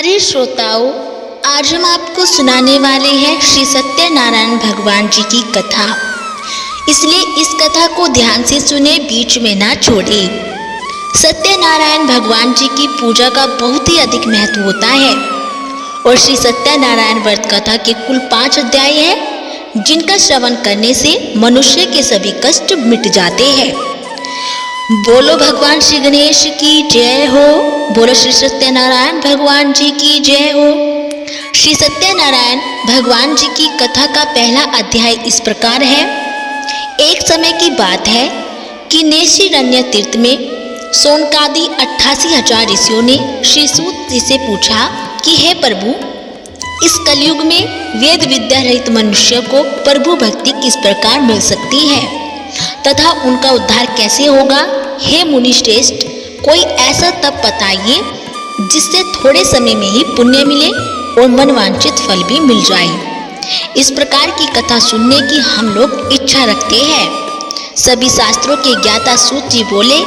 प्यारे श्रोताओं, आज हम आपको सुनाने वाले हैं श्री सत्यनारायण भगवान जी की कथा। इसलिए इस कथा को ध्यान से सुने, बीच में ना छोड़े। सत्यनारायण भगवान जी की पूजा का बहुत ही अधिक महत्व होता है और श्री सत्यनारायण व्रत कथा के कुल 5 अध्याय हैं, जिनका श्रवण करने से मनुष्य के सभी कष्ट मिट जाते हैं। बोलो भगवान श्री गणेश की जय हो। बोलो श्री सत्यनारायण भगवान जी की जय हो। श्री सत्यनारायण भगवान जी की कथा का पहला अध्याय इस प्रकार है। एक समय की बात है कि नेशिरण्य तीर्थ में सोनकादि 88,000 ऋषियों ने श्री सूत जी से पूछा कि हे प्रभु, इस कलयुग में वेद विद्या रहित मनुष्य को प्रभु भक्ति किस प्रकार मिल सकती है तथा उनका उद्धार कैसे होगा। हे मुनि श्रेष्ठ, कोई ऐसा तप बताइए जिससे थोड़े समय में ही पुण्य मिले और मनवांछित फल भी मिल जाए। इस प्रकार की कथा सुनने की हम लोग इच्छा रखते हैं। सभी शास्त्रों के ज्ञाता सूत जी बोले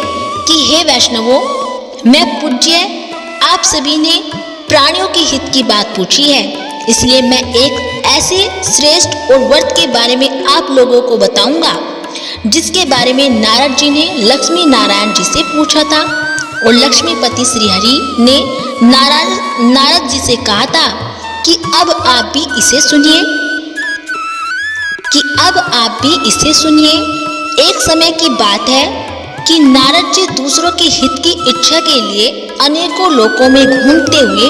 कि हे वैष्णवों, मैं पूज्य आप सभी ने प्राणियों के हित की बात पूछी है, इसलिए मैं एक ऐसे श्रेष्ठ और व्रत के बारे में आप लोगों को बताऊंगा जिसके बारे में नारद जी ने लक्ष्मी नारायण जी से पूछा था और लक्ष्मीपति श्री हरि ने नारद जी से कहा था कि अब आप भी इसे सुनिए। एक समय की बात है कि नारद जी दूसरों के हित की इच्छा के लिए अनेकों लोकों में घूमते हुए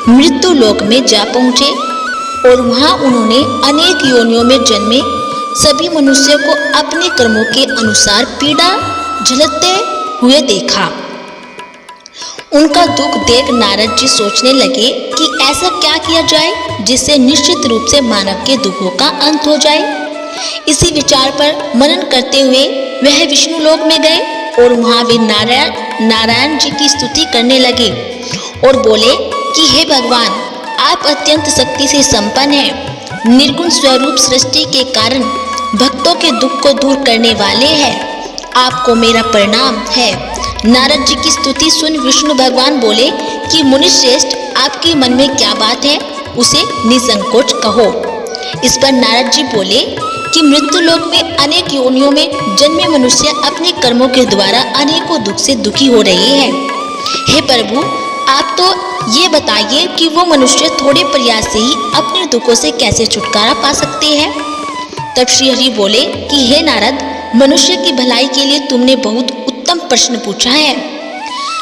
मृत्यु लोक में जा पहुंचे और वहां उन्होंने अनेक योनियों में जन्मे सभी मनुष्यों को अपने कर्मों के अनुसार पीड़ा झेलते हुए देखा। उनका दुख देख नारद जी सोचने लगे कि ऐसा क्या किया जाए जिससे निश्चित रूप से मानव के दुखों का अंत हो जाए। इसी विचार पर मनन करते हुए वह विष्णु लोक में गए और वहां वे नारायण जी की स्तुति करने लगे और बोले कि हे भगवान, आप अत्यंत शक्ति से संपन्न हैं, निर्गुण स्वरूप सृष्टि के कारण भक्तों के दुख को दूर करने वाले हैं। आपको मेरा प्रणाम है। नारद जी की स्तुति सुन विष्णु भगवान बोले कि मुनि श्रेष्ठ, आपके मन में क्या बात है, उसे निसंकोच कहो। इस पर नारद जी बोले कि मृत्यु लोक में अनेक योनियों में जन्मे मनुष्य अपने कर्मों के द्वारा अनेकों दुख से दुखी हो रहे हैं। हे प्रभु, आप तो ये बताइए कि वो मनुष्य थोड़े प्रयास से ही अपने दुखों से कैसे छुटकारा पा सकते हैं। तब श्री हरि बोले कि हे नारद, मनुष्य की भलाई के लिए तुमने बहुत उत्तम प्रश्न पूछा है।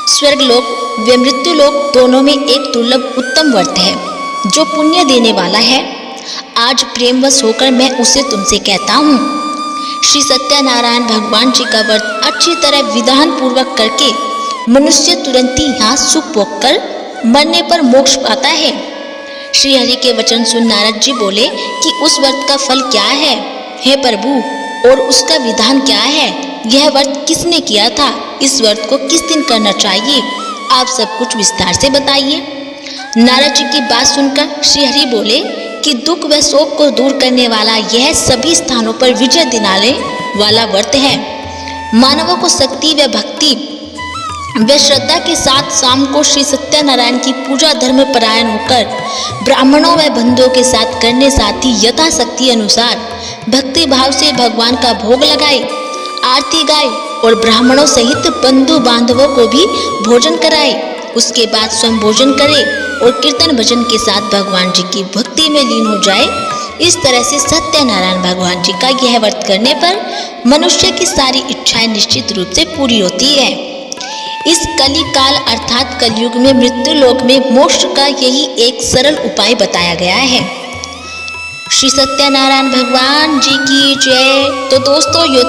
स्वर्ग लोक व मृत्यु लोक दोनों में एक दुर्लभ उत्तम व्रत है जो पुण्य देने वाला है। आज प्रेमवश होकर मैं उसे तुमसे कहता हूँ। श्री सत्यनारायण भगवान जी का व्रत अच्छी तरह विधान पूर्वक करके मनुष्य तुरंत ही यहाँ सुख भोग कर मरने पर मोक्ष पाता है। श्री हरि के वचन सुन नारद जी बोले कि उस व्रत का फल क्या है हे प्रभु, और उसका विधान क्या है, यह व्रत किसने किया था, इस व्रत को किस दिन करना चाहिए, आप सब कुछ विस्तार से बताइए। नारद जी की बात सुनकर श्री हरि बोले कि दुख व शोक को दूर करने वाला यह सभी स्थानों पर विजय दिलाने वाला व्रत है। मानवों को शक्ति व भक्ति वे श्रद्धा के साथ शाम को श्री सत्यनारायण की पूजा धर्म परायण होकर ब्राह्मणों व बंधुओं के साथ करने, साथ ही यथाशक्ति अनुसार भक्ति भाव से भगवान का भोग लगाए, आरती गाए और ब्राह्मणों सहित बंधु बांधवों को भी भोजन कराए। उसके बाद स्वयं भोजन करे और कीर्तन भजन के साथ भगवान जी की भक्ति में लीन हो जाए। इस तरह से सत्यनारायण भगवान जी का यह व्रत करने पर मनुष्य की सारी इच्छाएं निश्चित रूप से पूरी होती है। इस कली काल अर्थात कलयुग में मृत्यु लोक में मोक्ष का यही एक सरल उपाय बताया गया है। श्री सत्यनारायण भगवान जी की जय। तो दोस्तों, ये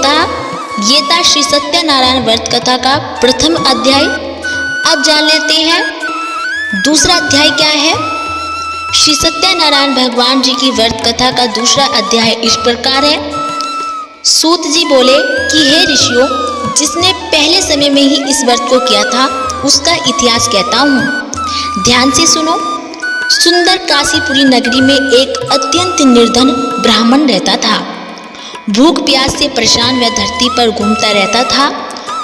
था श्री सत्यनारायण व्रत कथा का प्रथम अध्याय। अब जान लेते हैं दूसरा अध्याय क्या है। श्री सत्यनारायण भगवान जी की व्रत कथा का दूसरा अध्याय इस प्रकार है। सूत जी बोले कि हे ऋषियों, जिसने पहले समय में ही इस व्रत को किया था उसका इतिहास कहता हूँ, ध्यान से सुनो। सुंदर काशीपुरी नगरी में एक अत्यंत निर्धन ब्राह्मण रहता था। भूख प्यास से परेशान वह धरती पर घूमता रहता था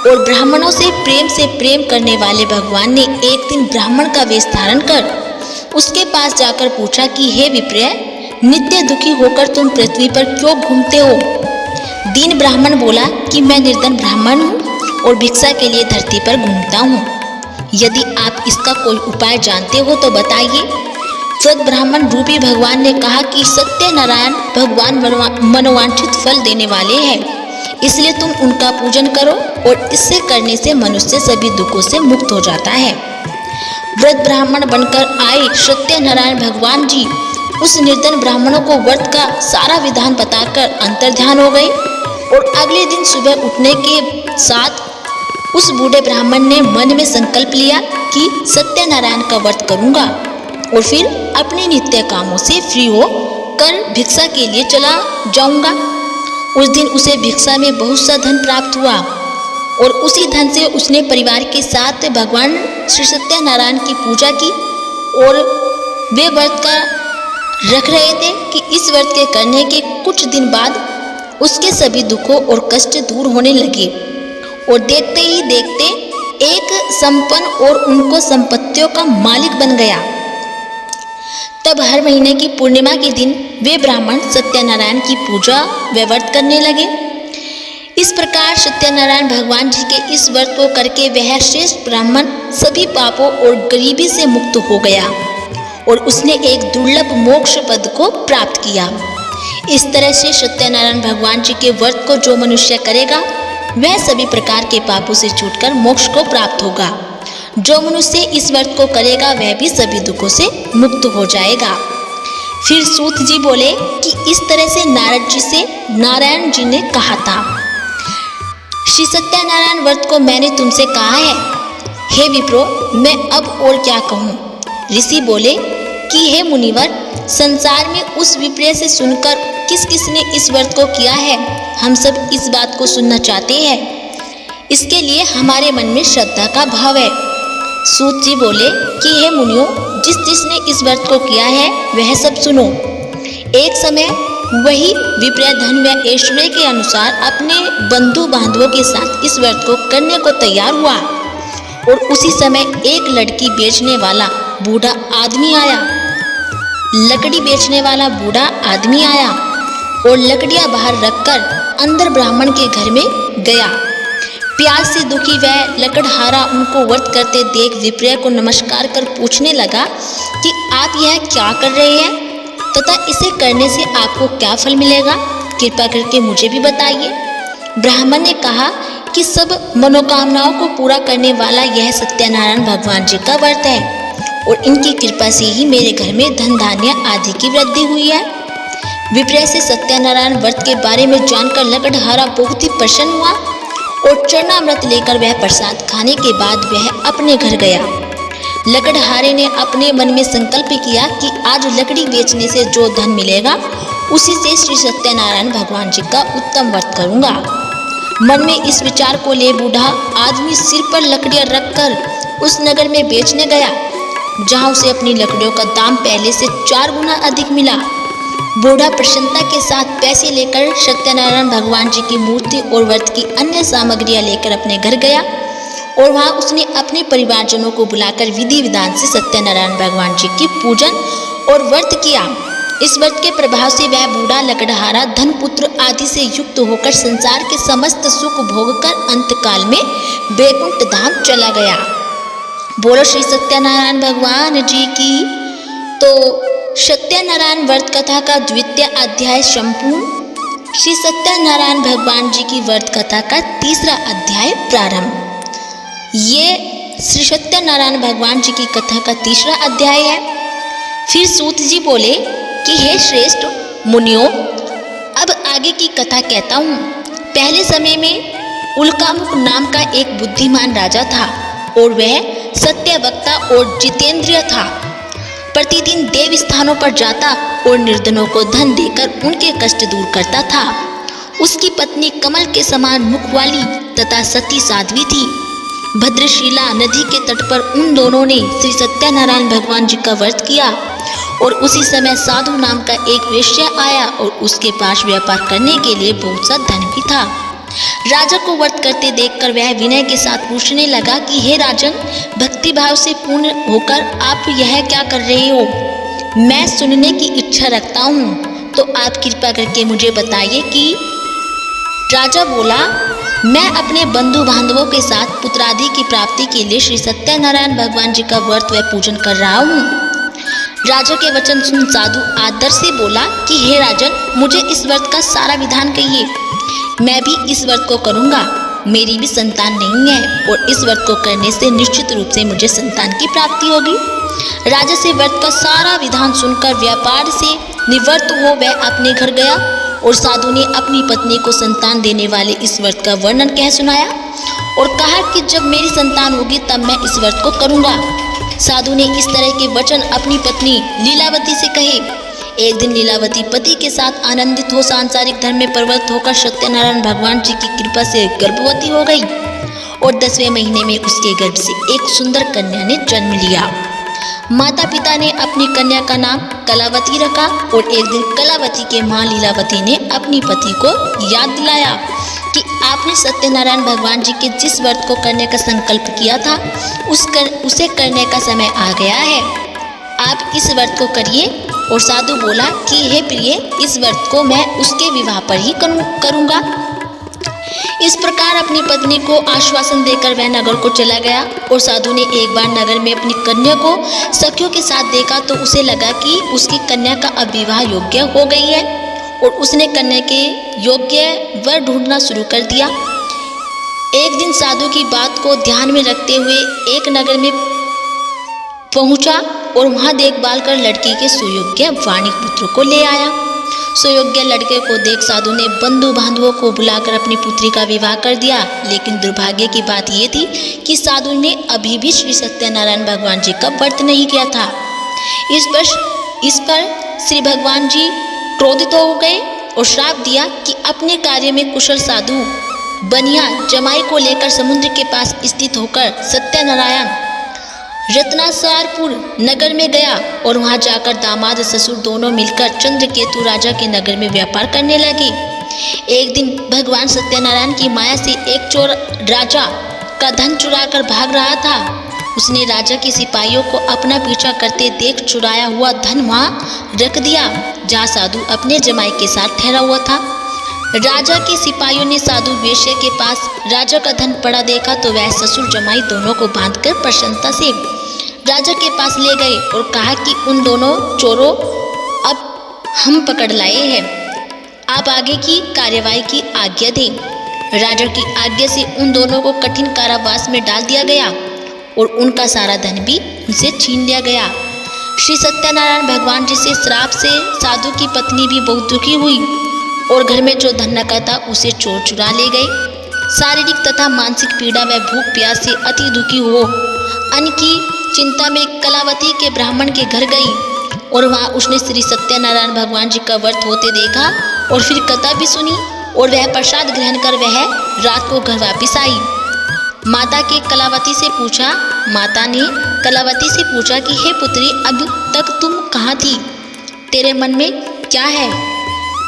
और ब्राह्मणों से प्रेम करने वाले भगवान ने एक दिन ब्राह्मण का वेश धारण कर उसके पास जाकर पूछा कि हे विप्र, नित्य दुखी होकर तुम पृथ्वी पर क्यों घूमते हो? दीन ब्राह्मण बोला कि मैं निर्धन ब्राह्मण हूँ और भिक्षा के लिए धरती पर घूमता हूँ। यदि आप इसका कोई उपाय जानते हो तो बताइए। सद ब्राह्मण रूपी भगवान ने कहा कि सत्यनारायण भगवान मनोवांछित फल देने वाले हैं, इसलिए तुम उनका पूजन करो और इससे करने से मनुष्य सभी दुखों से मुक्त हो जाता है। व्रत ब्राह्मण बनकर आए सत्यनारायण भगवान जी उस निर्धन ब्राह्मणों को व्रत का सारा विधान बताकर अंतर्ध्यान हो गए और अगले दिन सुबह उठने के साथ उस बूढ़े ब्राह्मण ने मन में संकल्प लिया कि सत्यनारायण का व्रत करूंगा और फिर अपने नित्य कामों से फ्री हो कर भिक्षा के लिए चला जाऊंगा। उस दिन उसे भिक्षा में बहुत सा धन प्राप्त हुआ और उसी धन से उसने परिवार के साथ भगवान श्री सत्यनारायण की पूजा की और वे व्रत का रख रहे थे कि इस व्रत के करने के कुछ दिन बाद उसके सभी दुखों और कष्ट दूर होने लगे और देखते ही देखते एक संपन्न और उनको संपत्तियों का मालिक बन गया। तब हर महीने की पूर्णिमा के दिन वे ब्राह्मण सत्यनारायण की पूजा व व्रत करने लगे। इस प्रकार सत्यनारायण भगवान जी के इस व्रत को करके वह श्रेष्ठ ब्राह्मण सभी पापों और गरीबी से मुक्त हो गया और उसने एक दुर्लभ मोक्ष पद को प्राप्त किया। इस तरह से सत्यनारायण भगवान जी के व्रत को जो मनुष्य करेगा वह सभी प्रकार के पापों से छूटकर मोक्ष को प्राप्त होगा। जो मनुष्य इस व्रत को करेगा वह भी सभी दुखों से मुक्त हो जाएगा। फिर सूत जी बोले कि इस तरह से नारद जी से नारायण जी ने कहा था, श्री सत्यनारायण व्रत को मैंने तुमसे कहा है। हे विप्रो, मैं अब और क्या कहूँ? ऋषि बोले कि हे मुनिवर, संसार में उस विप्र से सुनकर किस किस ने इस व्रत को किया है, हम सब इस बात को सुनना चाहते हैं। इसके लिए हमारे मन में श्रद्धा का भाव है। सूत जी बोले कि हे मुनियों, जिस जिसने इस व्रत को किया है वह सब सुनो। एक समय वही विप्र धन व ऐश्वर्य के अनुसार अपने बंधु बांधवों के साथ इस व्रत को करने को तैयार हुआ और उसी समय एक लड़की बेचने वाला बूढ़ा आदमी आया। लकड़ी बेचने वाला बूढ़ा आदमी आया और लकड़ियां बाहर रखकर अंदर ब्राह्मण के घर में गया। प्यास से दुखी वह लकड़हारा उनको व्रत करते देख विप्र को नमस्कार कर पूछने लगा कि आप यह क्या कर रहे हैं तथा इसे करने से आपको क्या फल मिलेगा, कृपा करके मुझे भी बताइए। ब्राह्मण ने कहा कि सब मनोकामनाओं को पूरा करने वाला यह सत्यनारायण भगवान जी का व्रत है और इनकी कृपा से ही मेरे घर में धन धान्य आदि की वृद्धि हुई है। विप्र से सत्यनारायण व्रत के बारे में जानकर लकड़हारा बहुत ही प्रसन्न हुआ और चरणामृत लेकर वह प्रसाद खाने के बाद वह अपने घर गया। लकड़हारे ने अपने मन में संकल्प किया कि आज लकड़ी बेचने से जो धन मिलेगा उसी से श्री सत्यनारायण भगवान जी का उत्तम व्रत करूंगा। मन में इस विचार को ले बूढ़ा आदमी सिर पर लकड़ियां रखकर उस नगर में बेचने गया जहां उसे अपनी लकड़ियों का दाम पहले से 4 गुना अधिक मिला। बूढ़ा प्रसन्नता के साथ पैसे लेकर सत्यनारायण भगवान जी की मूर्ति और व्रत की अन्य सामग्रियां लेकर अपने घर गया और वहां उसने अपने परिवारजनों को बुलाकर विधि विधान से सत्यनारायण भगवान जी की पूजन और व्रत किया। इस व्रत के प्रभाव से वह बूढ़ा लकड़हारा धन पुत्र आदि से युक्त होकर संसार के समस्त सुख भोग कर अंतकाल में बैकुंठ धाम चला गया। बोलो श्री सत्यनारायण भगवान जी की। तो सत्यनारायण व्रत कथा का द्वितीय अध्याय संपूर्ण। श्री सत्यनारायण भगवान जी की व्रत कथा का तीसरा अध्याय प्रारंभ। ये श्री सत्यनारायण भगवान जी की कथा का तीसरा अध्याय है। फिर सूत जी बोले कि हे श्रेष्ठ मुनियों, अब आगे की कथा कहता हूँ। पहले समय में उल्कामुख नाम का एक बुद्धिमान राजा था और वह सत्यवक्ता और जितेंद्रिय था। प्रतिदिन देव स्थानों पर जाता और निर्धनों को धन देकर उनके कष्ट दूर करता था। उसकी पत्नी कमल के समान मुख वाली तथा सती साध्वी थी। भद्रशिला नदी के तट पर उन दोनों ने श्री सत्यनारायण भगवान जी का व्रत किया और उसी समय साधु नाम का एक वेश्या आया और उसके पास व्यापार करने के लिए बहुत सा धन भी था। राजा को व्रत करते देखकर वह विनय के साथ पूछने लगा कि हे राजन, भक्ति भाव से पूर्ण होकर आप यह क्या कर रहे हो? मैं सुनने की इच्छा रखता हूँ, तो आप कृपा करके मुझे बताइए कि। राजा बोला, मैं अपने बंधु बांधवों के साथ पुत्रादि की प्राप्ति के लिए श्री सत्यनारायण भगवान जी का व्रत व पूजन कर रहा हूँ। राजा के वचन सुन साधु आदर से बोला कि हे राजन, मुझे इस व्रत का सारा विधान कहिए। मैं भी इस व्रत को करूँगा। मेरी भी संतान नहीं है और इस व्रत को करने से निश्चित रूप से मुझे संतान की प्राप्ति होगी। राजा से व्रत का सारा विधान सुनकर व्यापार से निवृत्त हो वह अपने घर गया और साधु ने अपनी पत्नी को संतान देने वाले इस व्रत का वर्णन कह सुनाया और कहा कि जब मेरी संतान होगी तब मैं इस व्रत को करूँगा। साधु ने इस तरह के वचन अपनी पत्नी लीलावती से कहे। एक दिन लीलावती पति के साथ आनंदित हो सांसारिक धर्म में प्रवृत्त होकर सत्यनारायण भगवान जी की कृपा से गर्भवती हो गई और 10वें महीने में उसके गर्भ से एक सुंदर कन्या ने जन्म लिया। माता पिता ने अपनी कन्या का नाम कलावती रखा और एक दिन कलावती के माँ लीलावती ने अपनी पति को याद दिलाया कि आपने सत्यनारायण भगवान जी के जिस व्रत को करने का संकल्प किया था उसे करने का समय आ गया है। आप इस व्रत को करिए। और साधु बोला कि हे प्रिय, इस व्रत को मैं उसके विवाह पर ही करूँगा। इस प्रकार अपनी पत्नी को आश्वासन देकर वह नगर को चला गया और साधु ने एक बार नगर में अपनी कन्या को सखियों के साथ देखा तो उसे लगा कि उसकी कन्या का अब विवाह योग्य हो गई है और उसने कन्या के योग्य वर ढूंढना शुरू कर दिया। एक दिन साधु की बात को ध्यान में रखते हुए एक नगर में पहुंचा और वहां देखभाल कर लड़की के सुयोग्य वाणिक पुत्र को ले आया। सुयोग्य लड़के को देख साधु ने बंधु बांधवों को बुलाकर अपनी पुत्री का विवाह कर दिया। लेकिन दुर्भाग्य की बात यह थी कि साधु ने अभी भी श्री सत्यनारायण भगवान जी का व्रत नहीं किया था। इस पर श्री भगवान जी क्रोधित हो गए और श्राप दिया कि अपने कार्य में कुशल साधु बनिया जमाई को लेकर समुद्र के पास स्थित होकर सत्यनारायण रत्नासारपुर नगर में गया और वहां जाकर दामाद ससुर दोनों मिलकर चंद्रकेतु राजा के नगर में व्यापार करने लगे। एक दिन भगवान सत्यनारायण की माया से एक चोर राजा का धन चुराकर भाग रहा था। उसने राजा के सिपाहियों को अपना पीछा करते देख चुराया हुआ धन वहां रख दिया जहां साधु अपने जमाई के साथ ठहरा हुआ था। राजा के सिपाहियों ने साधु वेश्या के पास राजा का धन पड़ा देखा तो वह ससुर जमाई दोनों को बांधकर प्रसन्नता से राजा के पास ले गए और कहा कि उन दोनों चोरों अब हम पकड़ लाए हैं, आप आगे की कार्यवाही की आज्ञा दें। राजा की आज्ञा से उन दोनों को कठिन कारावास में डाल दिया गया और उनका सारा धन भी उनसे छीन लिया गया। श्री सत्यनारायण भगवान जी से श्राप से साधु की पत्नी भी बहुत दुखी हुई और घर में जो धन रखा था उसे चोर चुरा ले गए। शारीरिक तथा मानसिक पीड़ा व भूख प्यास से अति दुखी हो अन्न की चिंता में कलावती के ब्राह्मण के घर गई और वहां उसने श्री सत्यनारायण भगवान जी का व्रत होते देखा और फिर कथा भी सुनी और वह प्रसाद ग्रहण कर वह रात को घर वापिस आई। माता ने कलावती से पूछा कि हे पुत्री, अब तक तुम कहाँ थी? तेरे मन में क्या है?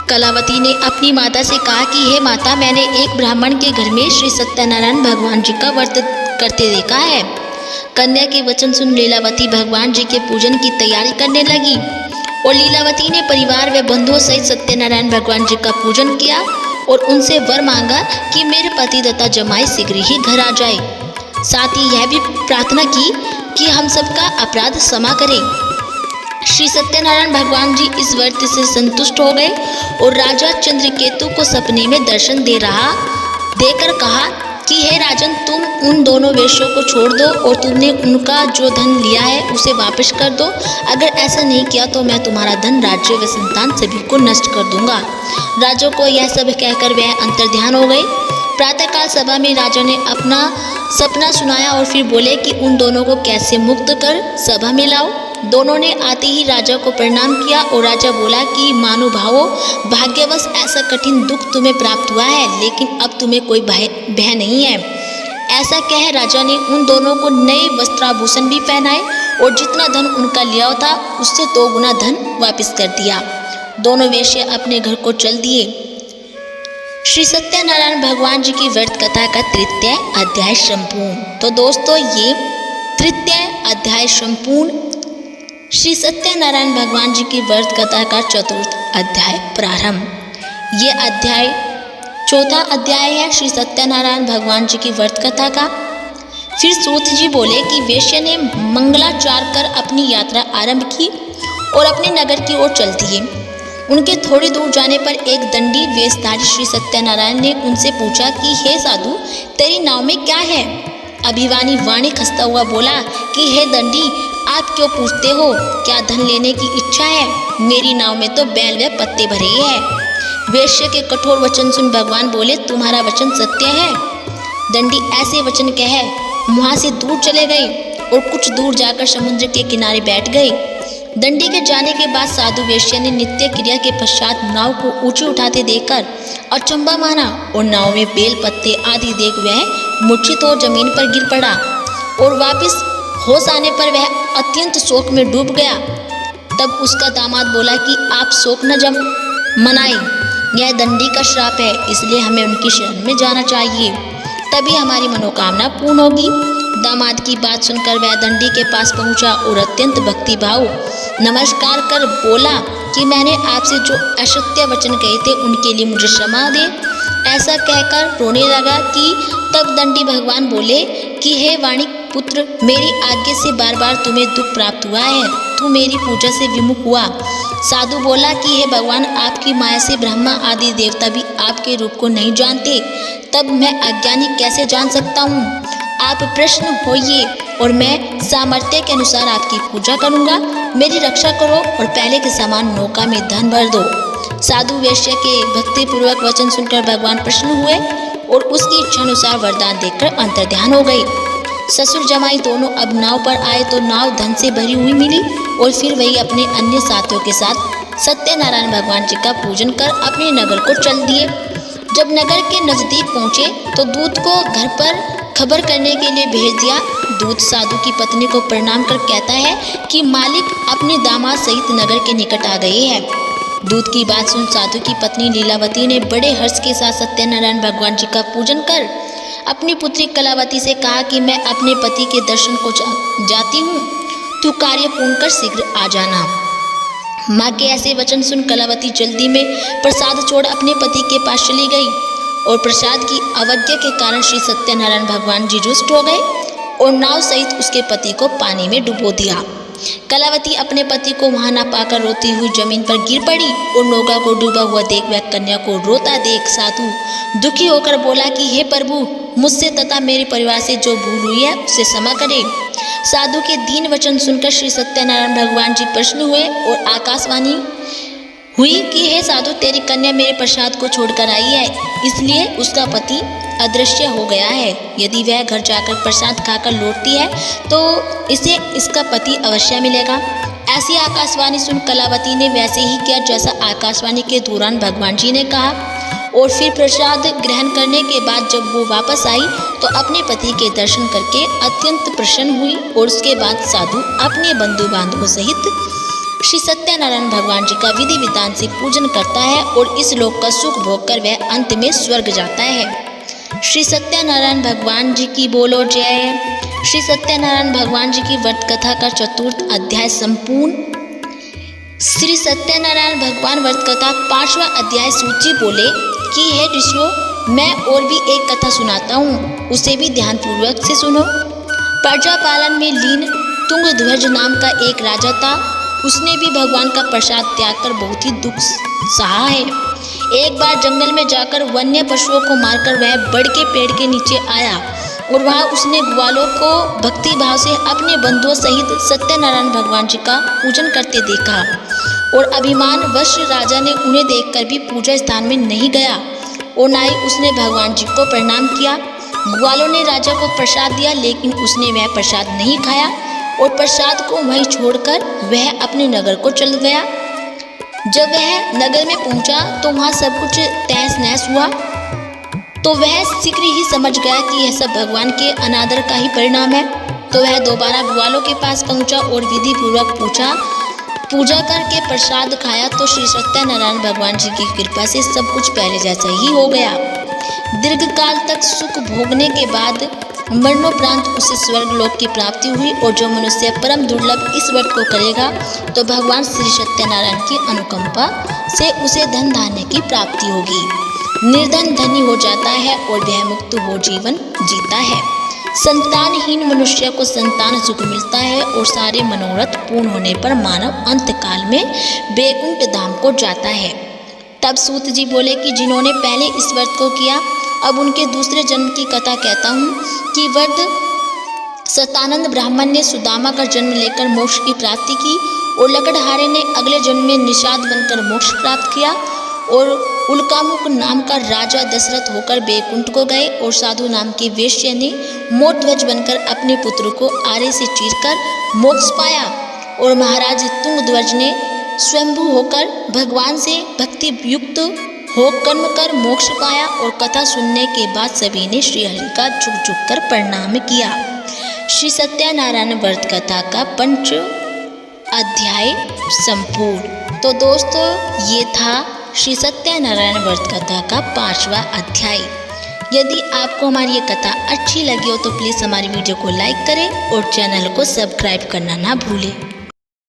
कलावती ने अपनी माता से कहा कि हे माता, मैंने एक ब्राह्मण के घर में श्री सत्यनारायण भगवान जी का व्रत करते देखा है। कन्या के वचन सुन लीलावती भगवान जी के पूजन की तैयारी करने लगी और लीलावती ने परिवार व बंधुओं सहित सत्यनारायण भगवान जी का पूजन किया और उनसे वर मांगा कि मेरे पति तथा जमाई शीघ्र ही घर आ जाए। साथ ही यह भी प्रार्थना की कि हम सबका अपराध क्षमा करें। श्री सत्यनारायण भगवान जी इस व्रत से संतुष्ट हो गए और राजा चंद्रकेतु को सपने में दर्शन देकर कहा कि हे राजन, तुम उन दोनों वेश्यों को छोड़ दो और तुमने उनका जो धन लिया है उसे वापस कर दो। अगर ऐसा नहीं किया तो मैं तुम्हारा धन, राज्य व संतान सभी को नष्ट कर दूंगा। राजा को यह सब कहकर वह अंतर्ध्यान हो गए। प्रातःकाल सभा में राजा ने अपना सपना सुनाया और फिर बोले कि उन दोनों को कैसे मुक्त कर सभा में लाओ। दोनों ने आते ही राजा को प्रणाम किया और राजा बोला कि महानुभावों, भाग्यवश ऐसा कठिन दुख तुम्हें प्राप्त हुआ है, लेकिन अब तुम्हें कोई भय नहीं है। ऐसा कह राजा ने उन दोनों को नए वस्त्राभूषण भी पहनाए और जितना धन उनका लिया था उससे 2 गुना धन वापस कर दिया। दोनों वेश्या अपने घर को चल दिए। श्री सत्यनारायण भगवान जी की व्रत कथा का तृतीय अध्याय संपूर्ण। तो दोस्तों, ये तृतीय अध्याय संपूर्ण श्री सत्यनारायण भगवान जी की व्रत कथा का चतुर्थ अध्याय प्रारंभ। ये अध्याय चौथा अध्याय है श्री सत्यनारायण भगवान जी की व्रत कथा का। फिर सूत जी बोले कि वेश्या ने मंगलाचार कर अपनी यात्रा आरंभ की और अपने नगर की ओर चल दिए। उनके थोड़ी दूर जाने पर एक दंडी वेशधारी श्री सत्यनारायण ने उनसे पूछा कि हे साधु, तेरी नाव में क्या है? अभिमानी वाणी खसता हुआ बोला कि हे दंडी, आप क्यों पूछते हो? क्या धन लेने की इच्छा है? मेरी नाव में तो बैल व पत्ते भरे हैं। वेश्य के कठोर वचन सुन भगवान बोले, तुम्हारा वचन सत्य है। दंडी ऐसे वचन कह वहां से दूर चले गए और कुछ दूर जाकर समुद्र के किनारे बैठ गए। दंडी के जाने के बाद साधु वेश्या ने नित्य क्रिया के पश्चात नाव को ऊंची उठाते देखकर अचंबा माना और नाव में बेल पत्ते आदि देख वह मूर्छित हो जमीन पर गिर पड़ा और वापस होश आने पर वह अत्यंत शोक में डूब गया। तब उसका दामाद बोला कि आप शोक न मनाएं, यह दंडी का श्राप है, इसलिए हमें उनकी शरण में जाना चाहिए, तभी हमारी मनोकामना पूर्ण होगी। दामाद की बात सुनकर वह दंडी के पास पहुंचा और अत्यंत भक्तिभाव नमस्कार कर बोला कि मैंने आपसे जो असत्य वचन कहे थे उनके लिए मुझे क्षमा दे। ऐसा कहकर रोने लगा कि तब दंडी भगवान बोले कि हे वाणिक पुत्र, मेरी आज्ञा से बार बार तुम्हें दुख प्राप्त हुआ है, तू मेरी पूजा से विमुख हुआ। साधु बोला कि हे भगवान, आपकी माया से ब्रह्मा आदि देवता भी आपके रूप को नहीं जानते, तब मैं अज्ञानी कैसे जान सकता हूँ? आप प्रसन्न होइए और मैं सामर्थ्य के अनुसार आपकी पूजा करूँगा। मेरी रक्षा करो और पहले के समान नौका में धन भर दो। साधु वेश्या के भक्तिपूर्वक वचन सुनकर भगवान प्रसन्न हुए और उसकी इच्छा अनुसार वरदान देकर अंतर्ध्यान हो गई। ससुर जमाई दोनों अब नाव पर आए तो नाव धन से भरी हुई मिली और फिर वही अपने अन्य साथियों के साथ सत्यनारायण भगवान जी का पूजन कर अपने नगर को चल दिए। जब नगर के नजदीक पहुंचे तो दूत को घर पर खबर करने के लिए भेज दिया। दूत साधु की पत्नी को प्रणाम कर कहता है कि मालिक अपने दामाद सहित नगर के निकट आ गए हैं। दूत की बात सुन साधु की पत्नी लीलावती ने बड़े हर्ष के साथ सत्यनारायण भगवान जी का पूजन कर अपनी पुत्री कलावती से कहा कि मैं अपने पति के दर्शन को जाती हूँ, तू कार्य पूर्ण कर शीघ्र आ जाना। माँ के ऐसे वचन सुन कलावती जल्दी में प्रसाद छोड़ अपने पति के पास चली गई और प्रसाद की अवज्ञा के कारण श्री सत्यनारायण भगवान जी रुष्ट हो गए और नाव सहित उसके पति को पानी में डुबो दिया। कलावती अपने पति को वहां न पाकर रोती हुई जमीन पर गिर पड़ी और नौका को डूबा हुआ देख वह कन्या को रोता देख साधु दुखी होकर बोला कि हे प्रभु, मुझसे तथा मेरे परिवार से जो भूल हुई है उसे क्षमा करें। साधु के दीन वचन सुनकर श्री सत्यनारायण भगवान जी प्रसन्न हुए और आकाशवाणी हुई कि हे साधु, तेरी कन्या मेरे प्रसाद को छोड़कर आई है, इसलिए उसका पति अदृश्य हो गया है। यदि वह घर जाकर प्रसाद खाकर लौटती है तो इसे इसका पति अवश्य मिलेगा। ऐसी आकाशवाणी सुन कलावती ने वैसे ही किया जैसा आकाशवाणी के दौरान भगवान जी ने कहा और फिर प्रसाद ग्रहण करने के बाद जब वो वापस आई तो अपने पति के दर्शन करके अत्यंत प्रसन्न हुई और उसके बाद साधु अपने बंधु बांधवों सहित श्री सत्यनारायण भगवान जी का विधि विधान से पूजन करता है और इस लोक का सुख भोग कर वह अंत में स्वर्ग जाता है। श्री सत्यनारायण भगवान जी की बोलो जय। श्री सत्यनारायण भगवान जी की व्रत कथा का चतुर्थ अध्याय संपूर्ण। श्री सत्यनारायण भगवान व्रत कथा 5वां अध्याय। सूची बोले कि हे ऋषियों, मैं और भी एक कथा सुनाता हूँ, उसे भी ध्यानपूर्वक से सुनो। प्रजा पालन में लीन तुंगध्वज नाम का एक राजा था। उसने भी भगवान का प्रसाद त्याग कर बहुत ही दुख सहा है। एक बार जंगल में जाकर वन्य पशुओं को मारकर वह बड़ के पेड़ के नीचे आया और वहाँ उसने ग्वालों को भक्ति भाव से अपने बंधुओं सहित सत्यनारायण भगवान जी का पूजन करते देखा और अभिमान वश राजा ने उन्हें देखकर भी पूजा स्थान में नहीं गया और ना ही उसने भगवान जी को प्रणाम किया। ग्वालों ने राजा को प्रसाद दिया लेकिन उसने वह प्रसाद नहीं खाया और प्रसाद को वहीं छोड़कर वह अपने नगर को चल गया। जब वह नगर में पहुंचा तो वहाँ सब कुछ तहस नहस हुआ तो वह शीघ्र ही समझ गया कि यह सब भगवान के अनादर का ही परिणाम है। तो वह दोबारा ग्वालों के पास पहुंचा और विधि पूर्वक पूछा पूजा करके प्रसाद खाया तो श्री सत्यनारायण भगवान जी की कृपा से सब कुछ पहले जैसा ही हो गया। दीर्घ काल तक सुख भोगने के बाद मरणोपरांत उसे स्वर्ग लोक की प्राप्ति हुई। और जो मनुष्य परम दुर्लभ इस व्रत को करेगा तो भगवान श्री सत्यनारायण की अनुकंपा से उसे धन धान्य की प्राप्ति होगी। निर्धन धनी हो जाता है और भयमुक्त हो जीवन जीता है। संतानहीन मनुष्य को संतान सुख मिलता है और सारे मनोरथ पूर्ण होने पर मानव अंतकाल में बैकुंठ धाम को जाता है। तब सूत जी बोले कि जिन्होंने पहले इस व्रत को किया, अब उनके दूसरे जन्म की कथा कहता हूँ कि व्रत सतानंद ब्राह्मण ने सुदामा का जन्म लेकर मोक्ष की प्राप्ति की और लकड़हारे ने अगले जन्म में निषाद बनकर मोक्ष प्राप्त किया और उल्कामुख नाम का राजा दशरथ होकर बैकुंठ को गए और साधु नाम की वेश्या ने मोध्वज बनकर अपने पुत्र को आरे से चीरकर मोक्ष पाया और महाराज तुंगध्वज ने स्वयंभू होकर भगवान से भक्ति युक्त हो कर्म कर मोक्ष पाया। और कथा सुनने के बाद सभी ने श्रीहरि का झुक झुक कर प्रणाम किया। श्री सत्यनारायण व्रत कथा का 5 अध्याय संपूर्ण। तो दोस्तों ये था श्री सत्यनारायण व्रत कथा का 5वां अध्याय। यदि आपको हमारी ये कथा अच्छी लगी हो तो प्लीज़ हमारी वीडियो को लाइक करें और चैनल को सब्सक्राइब करना ना भूलें।